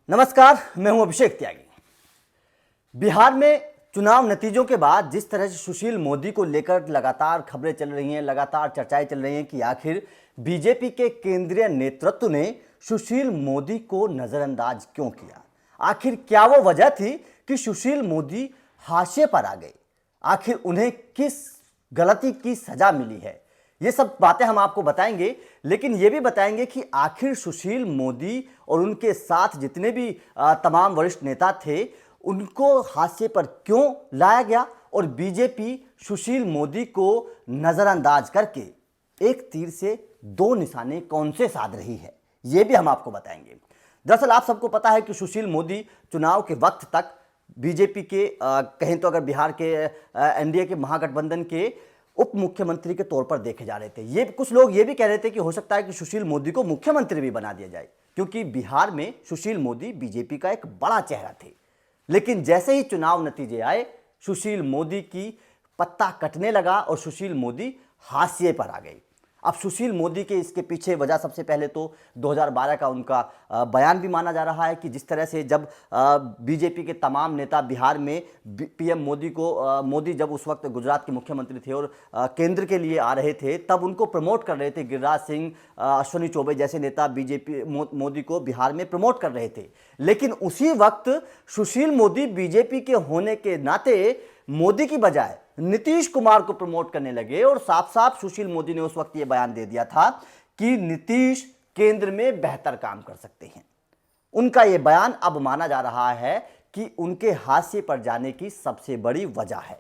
नमस्कार, मैं हूं अभिषेक त्यागी। बिहार में चुनाव नतीजों के बाद जिस तरह से सुशील मोदी को लेकर लगातार खबरें चल रही हैं, लगातार चर्चाएं चल रही हैं कि आखिर बीजेपी के केंद्रीय नेतृत्व ने सुशील मोदी को नजरअंदाज क्यों किया। आखिर क्या वो वजह थी कि सुशील मोदी हाशिए पर आ गए। आखिर उन्हें किस गलती की सजा मिली है, ये सब बातें हम आपको बताएंगे। लेकिन ये भी बताएंगे कि आखिर सुशील मोदी और उनके साथ जितने भी तमाम वरिष्ठ नेता थे उनको हाशिए पर क्यों लाया गया और बीजेपी सुशील मोदी को नजरअंदाज करके एक तीर से दो निशाने कौन से साध रही है, ये भी हम आपको बताएंगे। दरअसल आप सबको पता है कि सुशील मोदी चुनाव के वक्त तक बीजेपी के कहें तो अगर बिहार के एनडीए के महागठबंधन के उप मुख्यमंत्री के तौर पर देखे जा रहे थे। ये कुछ लोग ये भी कह रहे थे कि हो सकता है कि सुशील मोदी को मुख्यमंत्री भी बना दिया जाए, क्योंकि बिहार में सुशील मोदी बीजेपी का एक बड़ा चेहरा थे। लेकिन जैसे ही चुनाव नतीजे आए, सुशील मोदी की पत्ता कटने लगा और सुशील मोदी हाशिए पर आ गए। अब सुशील मोदी के इसके पीछे वजह सबसे पहले तो 2012 का उनका बयान भी माना जा रहा है कि जिस तरह से जब बीजेपी के तमाम नेता बिहार में पीएम मोदी जब उस वक्त गुजरात के मुख्यमंत्री थे और केंद्र के लिए आ रहे थे, तब उनको प्रमोट कर रहे थे। गिरिराज सिंह, अश्विनी चौबे जैसे नेता बीजेपी मोदी को बिहार में प्रमोट कर रहे थे। लेकिन उसी वक्त सुशील मोदी बीजेपी के होने के नाते मोदी की बजाय नीतीश कुमार को प्रमोट करने लगे और साफ साफ सुशील मोदी ने उस वक्त यह बयान दे दिया था कि नीतीश केंद्र में बेहतर काम कर सकते हैं। उनका यह बयान अब माना जा रहा है कि उनके हाशिए पर जाने की सबसे बड़ी वजह है।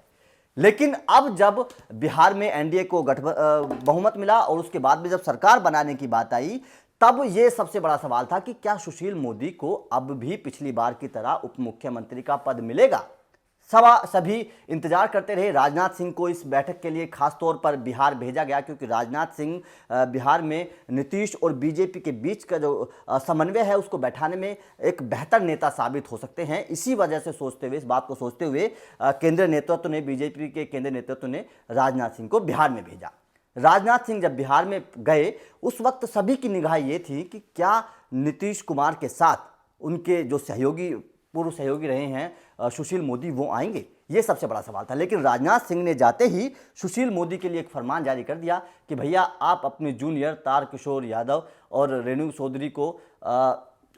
लेकिन अब जब बिहार में एनडीए को बहुमत मिला और उसके बाद में जब सरकार बनाने की बात आई, तब यह सबसे बड़ा सवाल था कि क्या सुशील मोदी को अब भी पिछली बार की तरह उप मुख्यमंत्री का पद मिलेगा। सभी इंतजार करते रहे। राजनाथ सिंह को इस बैठक के लिए खास तौर पर बिहार भेजा गया, क्योंकि राजनाथ सिंह बिहार में नीतीश और बीजेपी के बीच का जो समन्वय है उसको बैठाने में एक बेहतर नेता साबित हो सकते हैं। इसी वजह से सोचते हुए, इस बात को सोचते हुए केंद्रीय नेतृत्व ने, बीजेपी के केंद्रीय नेतृत्व ने राजनाथ सिंह को बिहार में भेजा। राजनाथ सिंह जब बिहार में गए, उस वक्त सभी की निगाह ये थी कि क्या नीतीश कुमार के साथ उनके जो पूर्व सहयोगी रहे हैं सुशील मोदी, वो आएंगे। ये सबसे बड़ा सवाल था। लेकिन राजनाथ सिंह ने जाते ही सुशील मोदी के लिए एक फरमान जारी कर दिया कि भैया आप अपने जूनियर तारकिशोर यादव और रेणु चौधरी को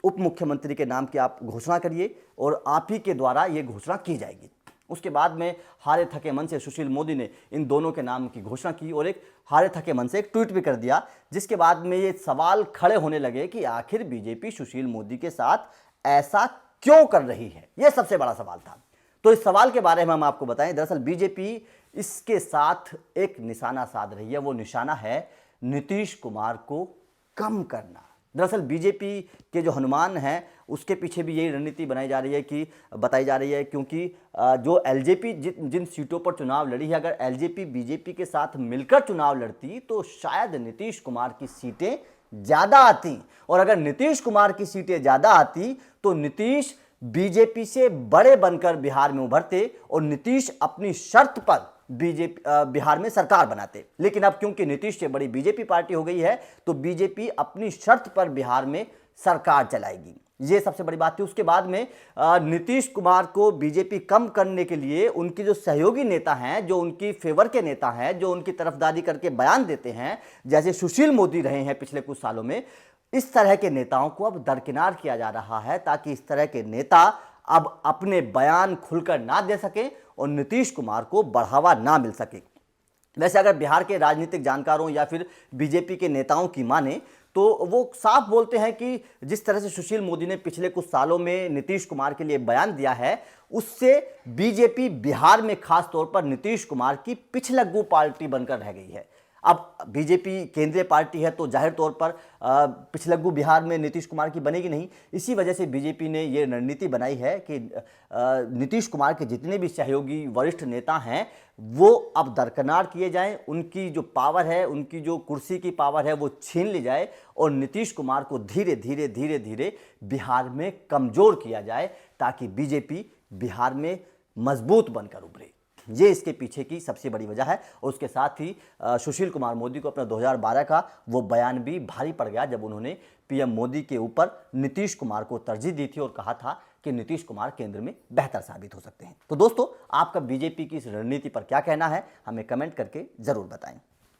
उप मुख्यमंत्री के नाम की आप घोषणा करिए और आप ही के द्वारा ये घोषणा की जाएगी। उसके बाद में हारे थके मन से सुशील मोदी ने इन दोनों के नाम की घोषणा की और एक हारे थके मन से एक ट्वीट भी कर दिया, जिसके बाद में ये सवाल खड़े होने लगे कि आखिर बीजेपी सुशील मोदी के साथ ऐसा क्यों कर रही है। यह सबसे बड़ा सवाल था। तो इस सवाल के बारे में हम आपको बताएं। दरअसल बीजेपी इसके साथ एक निशाना साध रही है। वो निशाना है नीतीश कुमार को कम करना। दरअसल बीजेपी के जो हनुमान हैं उसके पीछे भी यही रणनीति बताई जा रही है, क्योंकि जो एलजेपी जिन सीटों पर चुनाव लड़ी है, अगर एलजेपी बीजेपी के साथ मिलकर चुनाव लड़ती तो शायद नीतीश कुमार की सीटें ज्यादा आती, और अगर नीतीश कुमार की सीटें ज्यादा आती तो नीतीश बीजेपी से बड़े बनकर बिहार में उभरते और नीतीश अपनी शर्त पर बिहार में सरकार बनाते। लेकिन अब क्योंकि नीतीश से बड़ी बीजेपी पार्टी हो गई है, तो बीजेपी अपनी शर्त पर बिहार में सरकार चलाएगी। ये सबसे बड़ी बात थी। उसके बाद में नीतीश कुमार को बीजेपी कम करने के लिए उनके जो सहयोगी नेता हैं, जो उनकी फेवर के नेता हैं, जो उनकी तरफदारी करके बयान देते हैं, जैसे सुशील मोदी रहे हैं पिछले कुछ सालों में, इस तरह के नेताओं को अब दरकिनार किया जा रहा है, ताकि इस तरह के नेता अब अपने बयान खुलकर ना दे सके और नीतीश कुमार को बढ़ावा ना मिल सके। वैसे अगर बिहार के राजनीतिक जानकारों या फिर बीजेपी के नेताओं की माने तो वो साफ बोलते हैं कि जिस तरह से सुशील मोदी ने पिछले कुछ सालों में नीतीश कुमार के लिए बयान दिया है, उससे बीजेपी बिहार में खास तौर पर नीतीश कुमार की पिछलग्गू पार्टी बनकर रह गई है। अब बीजेपी केंद्रीय पार्टी है तो जाहिर तौर पर पिछलग्गू बिहार में नीतीश कुमार की बनेगी नहीं। इसी वजह से बीजेपी ने ये रणनीति बनाई है कि नीतीश कुमार के जितने भी सहयोगी वरिष्ठ नेता हैं वो अब दरकिनार किए जाएं, उनकी जो पावर है, उनकी जो कुर्सी की पावर है वो छीन ली जाए और नीतीश कुमार को धीरे धीरे बिहार में कमज़ोर किया जाए, ताकि बीजेपी बिहार में मजबूत बनकर उभरे। ये इसके पीछे की सबसे बड़ी वजह है। उसके साथ ही सुशील कुमार मोदी को अपना 2012 का वो बयान भी भारी पड़ गया, जब उन्होंने पीएम मोदी के ऊपर नीतीश कुमार को तरजीह दी थी और कहा था कि नीतीश कुमार केंद्र में बेहतर साबित हो सकते हैं। तो दोस्तों, आपका बीजेपी की इस रणनीति पर क्या कहना है, हमें कमेंट करके जरूर बताएं।